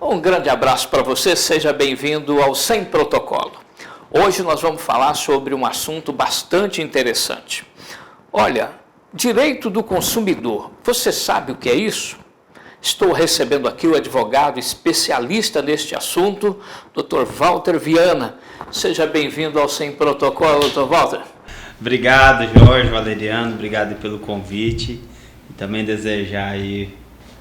Um grande abraço para você, seja bem-vindo ao Sem Protocolo. Hoje nós vamos falar sobre um assunto bastante interessante. Olha, direito do consumidor, você sabe o que é isso? Estou recebendo aqui o advogado especialista neste assunto, Dr. Walter Viana. Seja bem-vindo ao Sem Protocolo, Dr. Walter. Obrigado, Jorge, Valeriano, obrigado pelo convite e também desejar aí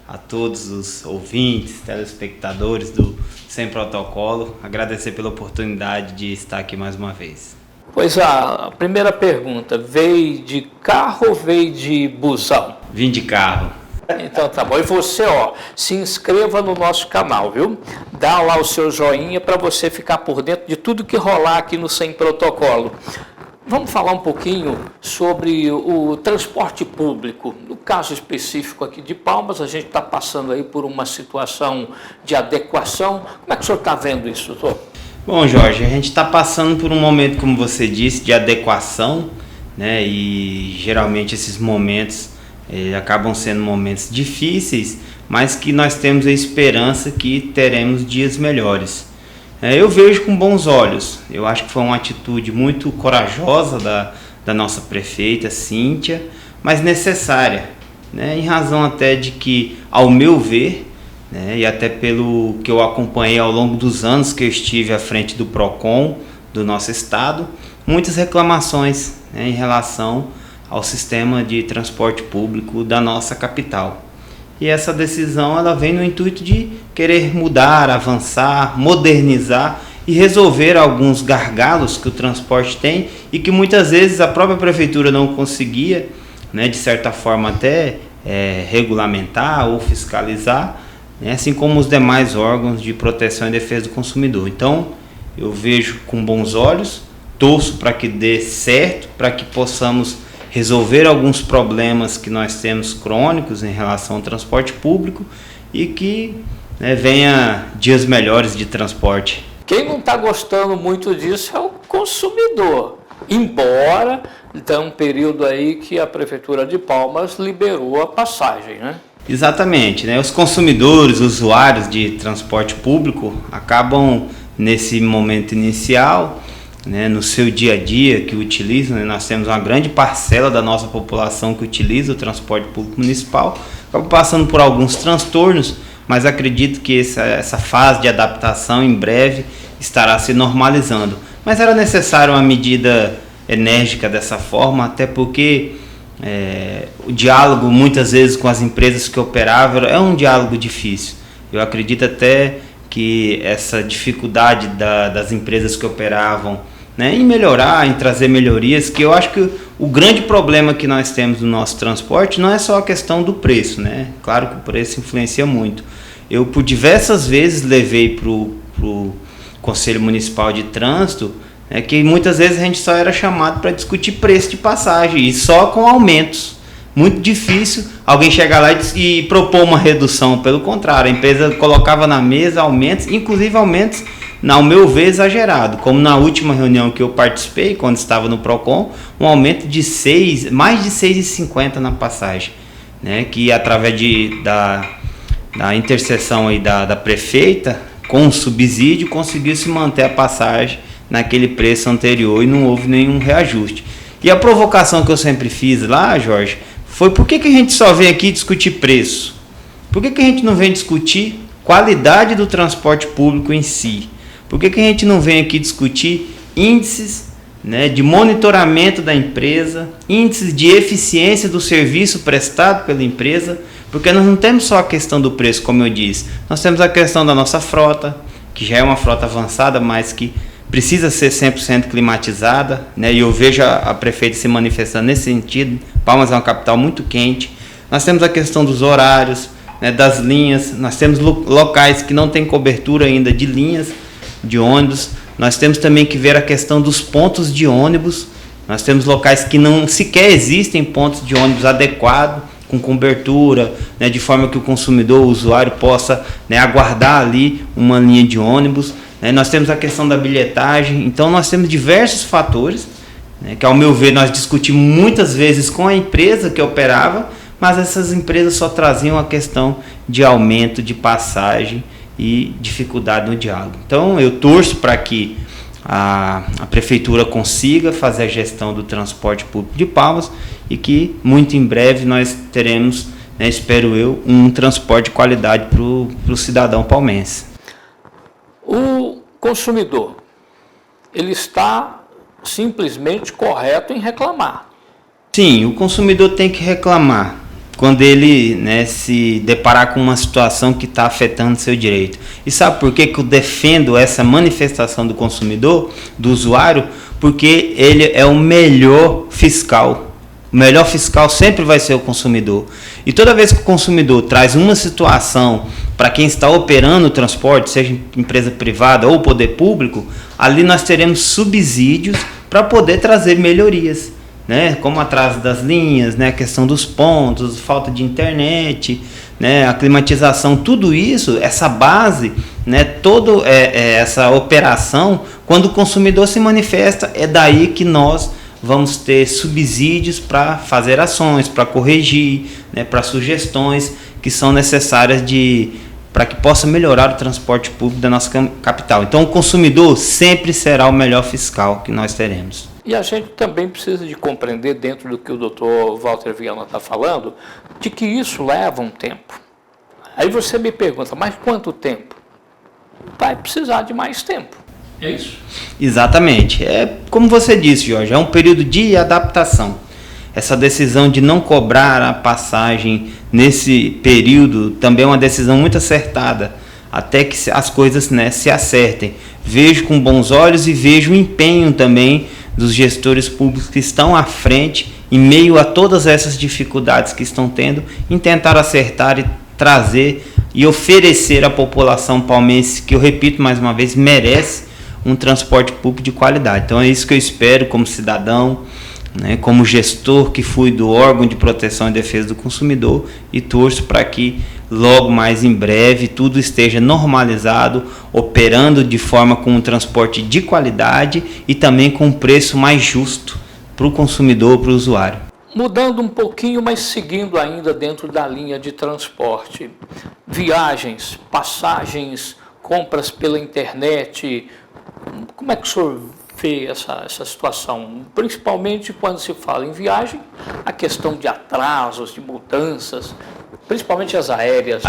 a todos os ouvintes, telespectadores do Sem Protocolo, agradecer pela oportunidade de estar aqui mais uma vez. Pois a primeira pergunta, veio de carro ou veio de busão? Vim de carro. Então tá bom. E você, se inscreva no nosso canal, viu? Dá lá o seu joinha para você ficar por dentro de tudo que rolar aqui no Sem Protocolo. Vamos falar um pouquinho sobre o transporte público. No caso específico aqui de Palmas, a gente está passando aí por uma situação de adequação. Como é que o senhor está vendo isso, doutor? Bom, Jorge, a gente está passando por um momento, como você disse, de adequação, né? E geralmente esses momentos acabam sendo momentos difíceis, mas que nós temos a esperança que teremos dias melhores. Eu vejo com bons olhos. Eu acho que foi uma atitude muito corajosa da nossa prefeita, Cíntia, mas necessária, né? Em razão até de que, ao meu ver, né, e até pelo que eu acompanhei ao longo dos anos que eu estive à frente do PROCON do nosso estado, muitas reclamações, né, em relação ao sistema de transporte público da nossa capital. E essa decisão ela vem no intuito de querer mudar, avançar, modernizar e resolver alguns gargalos que o transporte tem e que muitas vezes a própria prefeitura não conseguia, né, de certa forma até regulamentar ou fiscalizar, né, assim como os demais órgãos de proteção e defesa do consumidor. Então eu vejo com bons olhos, torço para que dê certo, para que possamos resolver alguns problemas que nós temos crônicos em relação ao transporte público e que, né, venha dias melhores de transporte. Quem não está gostando muito disso é o consumidor, embora tem um período aí que a Prefeitura de Palmas liberou a passagem, né? Exatamente, né? Os consumidores, usuários de transporte público acabam nesse momento inicial, né, no seu dia a dia que utilizam, né, nós temos uma grande parcela da nossa população que utiliza o transporte público municipal, acaba passando por alguns transtornos, mas acredito que essa fase de adaptação em breve estará se normalizando. Mas era necessário uma medida enérgica dessa forma, até porque o diálogo muitas vezes com as empresas que operavam é um diálogo difícil. Eu acredito até que essa dificuldade das empresas que operavam, né, em melhorar, em trazer melhorias, que eu acho que o grande problema que nós temos no nosso transporte não é só a questão do preço, né? Claro que o preço influencia muito. Eu por diversas vezes levei para o Conselho Municipal de Trânsito, que muitas vezes a gente só era chamado para discutir preço de passagem e só com aumentos. Muito difícil alguém chegar lá e propor uma redução. Pelo contrário, a empresa colocava na mesa aumentos, inclusive aumentos, ao meu ver, exagerado. Como na última reunião que eu participei, quando estava no PROCON, um aumento de mais de 6,50 na passagem, né? Que através da intercessão aí da prefeita, com subsídio, conseguiu se manter a passagem naquele preço anterior e não houve nenhum reajuste. E a provocação que eu sempre fiz lá, Jorge, foi por que a gente só vem aqui discutir preço? Por que a gente não vem discutir qualidade do transporte público em si? Por que a gente não vem aqui discutir índices, né, de monitoramento da empresa, índices de eficiência do serviço prestado pela empresa? Porque nós não temos só a questão do preço, como eu disse, nós temos a questão da nossa frota, que já é uma frota avançada, mas que precisa ser 100% climatizada, né? E eu vejo a prefeita se manifestando nesse sentido. Palmas é uma capital muito quente. Nós temos a questão dos horários, né, das linhas. Nós temos locais que não têm cobertura ainda de linhas de ônibus. Nós temos também que ver a questão dos pontos de ônibus. Nós temos locais que não sequer existem pontos de ônibus adequados, com cobertura, né, de forma que o consumidor, o usuário possa, né, aguardar ali uma linha de ônibus. Nós temos a questão da bilhetagem. Então nós temos diversos fatores, né, que ao meu ver nós discutimos muitas vezes com a empresa que operava, mas essas empresas só traziam a questão de aumento de passagem e dificuldade no diálogo. Então eu torço para que a prefeitura consiga fazer a gestão do transporte público de Palmas e que muito em breve nós teremos, né, espero eu, um transporte de qualidade para o cidadão palmense. O consumidor, ele está simplesmente correto em reclamar. Sim, o consumidor tem que reclamar quando ele, né, se deparar com uma situação que está afetando seu direito. E sabe por que eu defendo essa manifestação do consumidor, do usuário? Porque ele é o melhor fiscal. O melhor fiscal sempre vai ser o consumidor. E toda vez que o consumidor traz uma situação para quem está operando o transporte, seja empresa privada ou poder público, ali nós teremos subsídios para poder trazer melhorias, né? Como atraso das linhas, né? A questão dos pontos, falta de internet, né? A climatização, tudo isso, essa base, né? Toda essa operação, quando o consumidor se manifesta, é daí que nós vamos ter subsídios para fazer ações, para corrigir, né? Para sugestões que são necessárias para que possa melhorar o transporte público da nossa capital. Então o consumidor sempre será o melhor fiscal que nós teremos. E a gente também precisa de compreender, dentro do que o Dr. Walter Viana está falando, de que isso leva um tempo. Aí você me pergunta, mas quanto tempo? Vai precisar de mais tempo. É isso? Exatamente. É como você disse, Jorge, é um período de adaptação. Essa decisão de não cobrar a passagem nesse período também é uma decisão muito acertada, até que as coisas, né, se acertem. Vejo com bons olhos e vejo o empenho também dos gestores públicos que estão à frente, em meio a todas essas dificuldades que estão tendo, em tentar acertar e trazer e oferecer à população palmense, que eu repito mais uma vez, merece um transporte público de qualidade. Então é isso que eu espero como cidadão, né, como gestor que fui do órgão de proteção e defesa do consumidor, e torço para que logo mais em breve tudo esteja normalizado, operando de forma com um transporte de qualidade e também com um preço mais justo para o consumidor, para o usuário. Mudando um pouquinho, mas seguindo ainda dentro da linha de transporte, viagens, passagens, compras pela internet, como é que o senhor vê essa situação? Principalmente quando se fala em viagem, a questão de atrasos, de mudanças, principalmente as aéreas.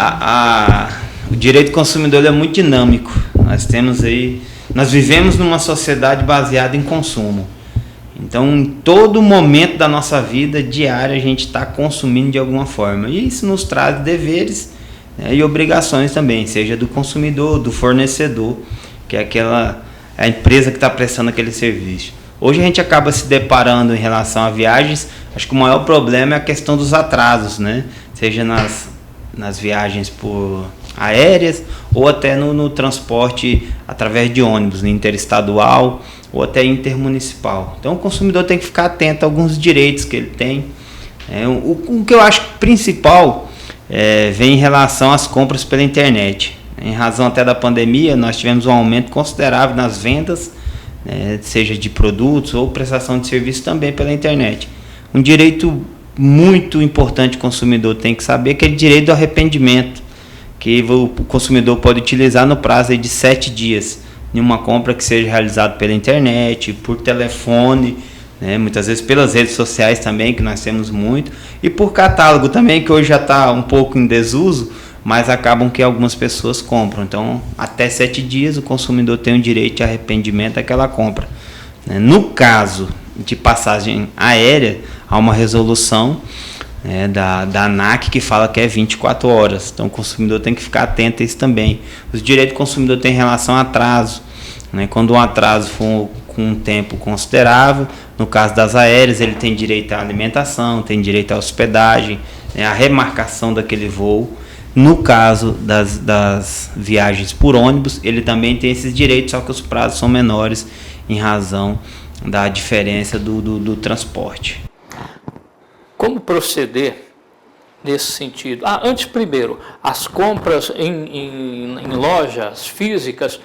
O direito do consumidor é muito dinâmico. Nós vivemos numa sociedade baseada em consumo. Então, em todo momento da nossa vida diária, a gente está consumindo de alguma forma. E isso nos traz deveres, né, e obrigações também, seja do consumidor, do fornecedor, que é a empresa que está prestando aquele serviço. Hoje a gente acaba se deparando em relação a viagens, acho que o maior problema é a questão dos atrasos, né? Seja nas viagens por aéreas ou até no transporte através de ônibus, no interestadual ou até intermunicipal. Então o consumidor tem que ficar atento a alguns direitos que ele tem. O que eu acho principal vem em relação às compras pela internet. Em razão até da pandemia, nós tivemos um aumento considerável nas vendas, né, seja de produtos ou prestação de serviço também pela internet. Um direito muito importante que o consumidor tem que saber, que é o direito do arrependimento, que o consumidor pode utilizar no prazo de 7 dias, em uma compra que seja realizada pela internet, por telefone, né, muitas vezes pelas redes sociais também, que nós temos muito, e por catálogo também, que hoje já está um pouco em desuso, mas acabam que algumas pessoas compram. Então, até 7 dias o consumidor tem o direito de arrependimento daquela compra. No caso de passagem aérea, há uma resolução, né, da ANAC que fala que é 24 horas. Então, o consumidor tem que ficar atento a isso também. Os direitos do consumidor têm em relação a atraso, né? Quando um atraso for com um tempo considerável, no caso das aéreas, ele tem direito à alimentação, tem direito à hospedagem, né, à remarcação daquele voo. No caso das viagens por ônibus, ele também tem esses direitos, só que os prazos são menores em razão da diferença do transporte. Como proceder nesse sentido? Antes, primeiro, as compras em lojas físicas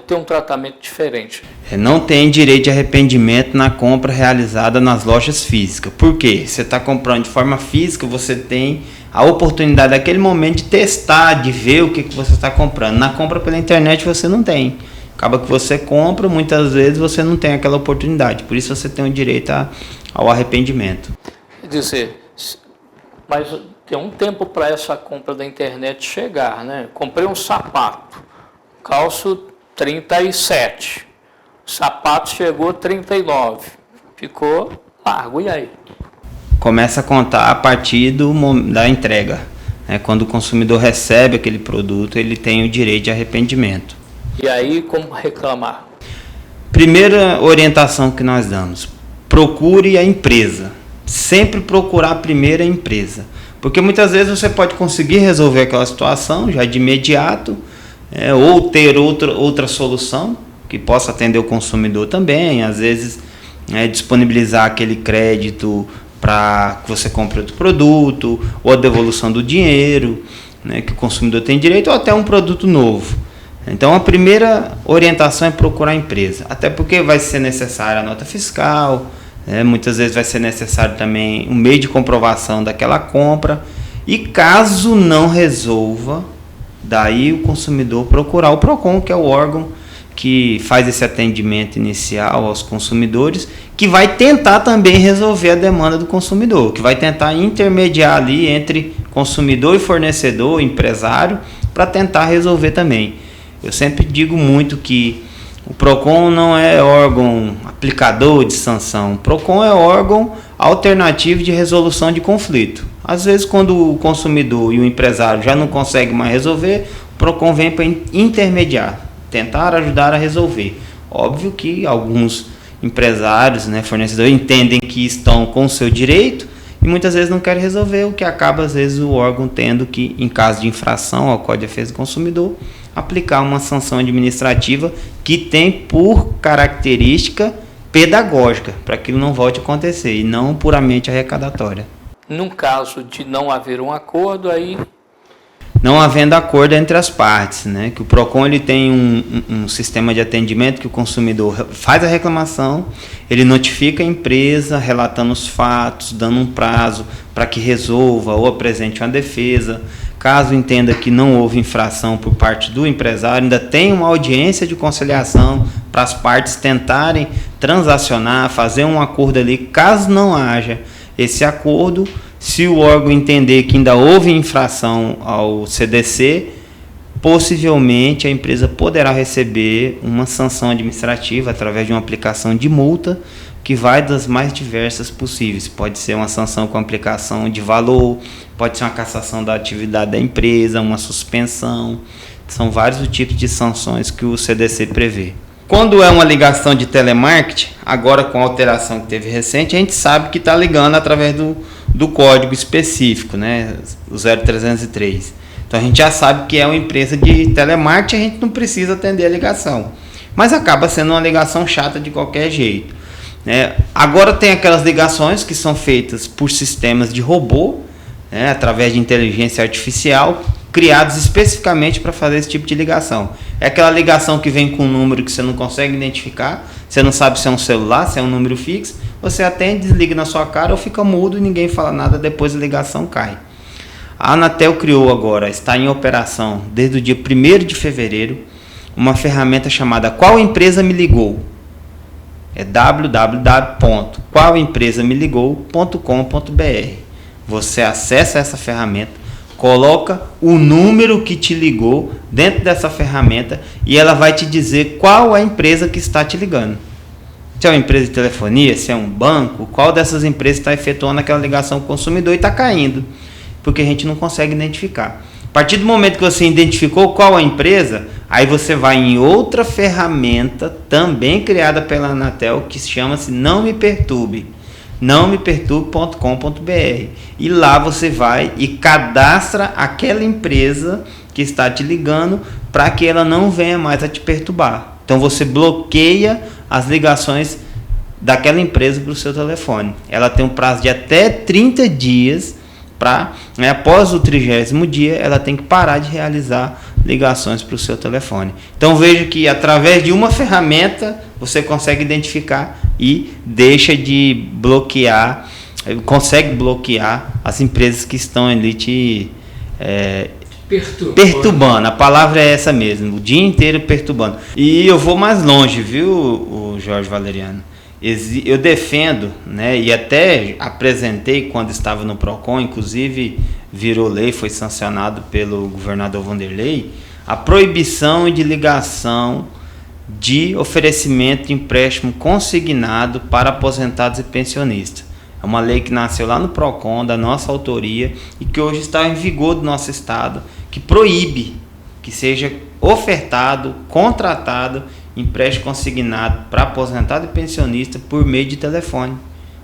tem um tratamento diferente. Não tem direito de arrependimento na compra realizada nas lojas físicas. Por quê? Você está comprando de forma física, você tem a oportunidade daquele momento de testar, de ver o que você está comprando. Na compra pela internet você não tem. Acaba que você compra, muitas vezes você não tem aquela oportunidade. Por isso você tem o direito ao arrependimento. Quer dizer, mas tem um tempo para essa compra da internet chegar, né? Comprei um sapato, calço 37, o sapato chegou 39, ficou largo, e aí? Começa a contar a partir da entrega. Quando o consumidor recebe aquele produto, ele tem o direito de arrependimento. E aí, como reclamar? Primeira orientação que nós damos: procure a empresa. Sempre procurar primeiro a empresa. Porque muitas vezes você pode conseguir resolver aquela situação já de imediato, ou ter outra solução que possa atender o consumidor também. Às vezes, disponibilizar aquele crédito para que você compre outro produto, ou a devolução do dinheiro, que o consumidor tem direito, ou até um produto novo. Então a primeira orientação é procurar a empresa, até porque vai ser necessária a nota fiscal, muitas vezes vai ser necessário também um meio de comprovação daquela compra, e caso não resolva, daí o consumidor procurar o PROCON, que é o órgão que faz esse atendimento inicial aos consumidores, que vai tentar também resolver a demanda do consumidor, que vai tentar intermediar ali entre consumidor e fornecedor, empresário, para tentar resolver também. Eu sempre digo muito que o PROCON não é órgão aplicador de sanção. O PROCON é órgão alternativo de resolução de conflito. Às vezes, quando o consumidor e o empresário já não conseguem mais resolver, o PROCON vem para intermediar, tentar ajudar a resolver. Óbvio que alguns empresários, fornecedores, entendem que estão com o seu direito e muitas vezes não querem resolver, o que acaba, às vezes, o órgão tendo que, em caso de infração ao Código de Defesa do Consumidor, aplicar uma sanção administrativa que tem por característica pedagógica, para que aquilo não volte a acontecer e não puramente arrecadatória. Num caso de não haver um acordo, aí... Não havendo acordo entre as partes, que o PROCON ele tem um sistema de atendimento que o consumidor faz a reclamação, ele notifica a empresa, relatando os fatos, dando um prazo para que resolva ou apresente uma defesa. Caso entenda que não houve infração por parte do empresário, ainda tem uma audiência de conciliação para as partes tentarem transacionar, fazer um acordo ali. Caso não haja esse acordo, se o órgão entender que ainda houve infração ao CDC, possivelmente a empresa poderá receber uma sanção administrativa através de uma aplicação de multa, que vai das mais diversas possíveis. Pode ser uma sanção com aplicação de valor, pode ser uma cassação da atividade da empresa, uma suspensão. São vários os tipos de sanções que o CDC prevê. Quando é uma ligação de telemarketing, agora com a alteração que teve recente, a gente sabe que está ligando através do código específico, o 0303. Então a gente já sabe que é uma empresa de telemarketing, a gente não precisa atender a ligação. Mas acaba sendo uma ligação chata de qualquer jeito. Agora tem aquelas ligações que são feitas por sistemas de robô, através de inteligência artificial, criados especificamente para fazer esse tipo de ligação. É aquela ligação que vem com um número que você não consegue identificar, você não sabe se é um celular, se é um número fixo, você atende, desliga na sua cara ou fica mudo e ninguém fala nada, depois a ligação cai. A Anatel criou agora, está em operação desde o dia 1º de fevereiro, uma ferramenta chamada Qual Empresa Me Ligou? É www.qualempresameligou.com.br. Você acessa essa ferramenta, coloca o número que te ligou dentro dessa ferramenta e ela vai te dizer qual a empresa que está te ligando. Se é uma empresa de telefonia, se é um banco, qual dessas empresas está efetuando aquela ligação com o consumidor e está caindo, porque a gente não consegue identificar. A partir do momento que você identificou qual a empresa, aí você vai em outra ferramenta, também criada pela Anatel, que chama-se Não Me Perturbe. nãomeperturbe.com.br, e lá você vai e cadastra aquela empresa que está te ligando para que ela não venha mais a te perturbar. Então você bloqueia as ligações daquela empresa para o seu telefone. Ela tem um prazo de até 30 dias para, após o 30º dia, ela tem que parar de realizar ligações para o seu telefone. Então veja que através de uma ferramenta você consegue identificar e deixa de bloquear, consegue bloquear as empresas que estão ali te perturbando. A palavra é essa mesmo, o dia inteiro perturbando. E eu vou mais longe, viu, o Jorge Valeriano? Eu defendo, né, e até apresentei quando estava no PROCON, inclusive virou lei, foi sancionado pelo governador Vanderlei, a proibição de ligação de oferecimento de empréstimo consignado para aposentados e pensionistas. É uma lei que nasceu lá no PROCON, da nossa autoria, e que hoje está em vigor do nosso estado, que proíbe que seja ofertado, contratado empréstimo consignado para aposentado e pensionista por meio de telefone,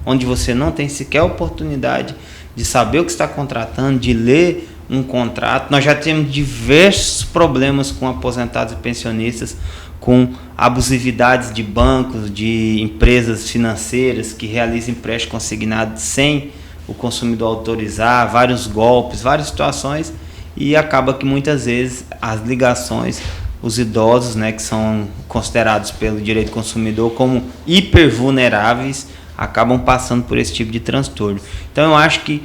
onde você não tem sequer oportunidade de saber o que está contratando, de ler um contrato. Nós já temos diversos problemas com aposentados e pensionistas, com abusividades de bancos, de empresas financeiras que realizam empréstimo consignado sem o consumidor autorizar, vários golpes, várias situações, e acaba que muitas vezes as ligações, os idosos, né, que são considerados pelo direito do consumidor como hipervulneráveis, acabam passando por esse tipo de transtorno. Então eu acho que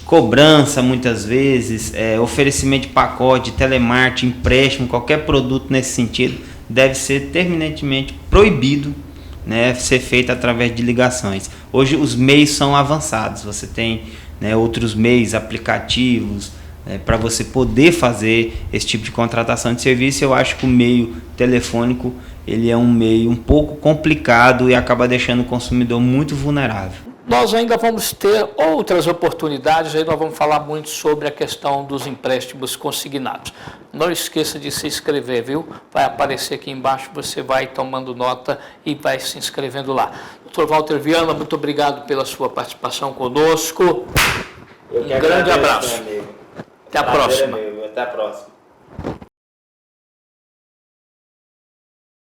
cobrança muitas vezes, oferecimento de pacote, telemarketing, empréstimo, qualquer produto nesse sentido deve ser terminantemente proibido, né, ser feito através de ligações. Hoje os meios são avançados, você tem, né, outros meios, aplicativos, para você poder fazer esse tipo de contratação de serviço. Eu acho que o meio telefônico ele é um meio um pouco complicado e acaba deixando o consumidor muito vulnerável. Nós ainda vamos ter outras oportunidades, aí nós vamos falar muito sobre a questão dos empréstimos consignados. Não esqueça de se inscrever, viu? Vai aparecer aqui embaixo, você vai tomando nota e vai se inscrevendo lá. Dr. Walter Viana, muito obrigado pela sua participação conosco. Um grande abraço. Amigo. Até a próxima. Até a próxima.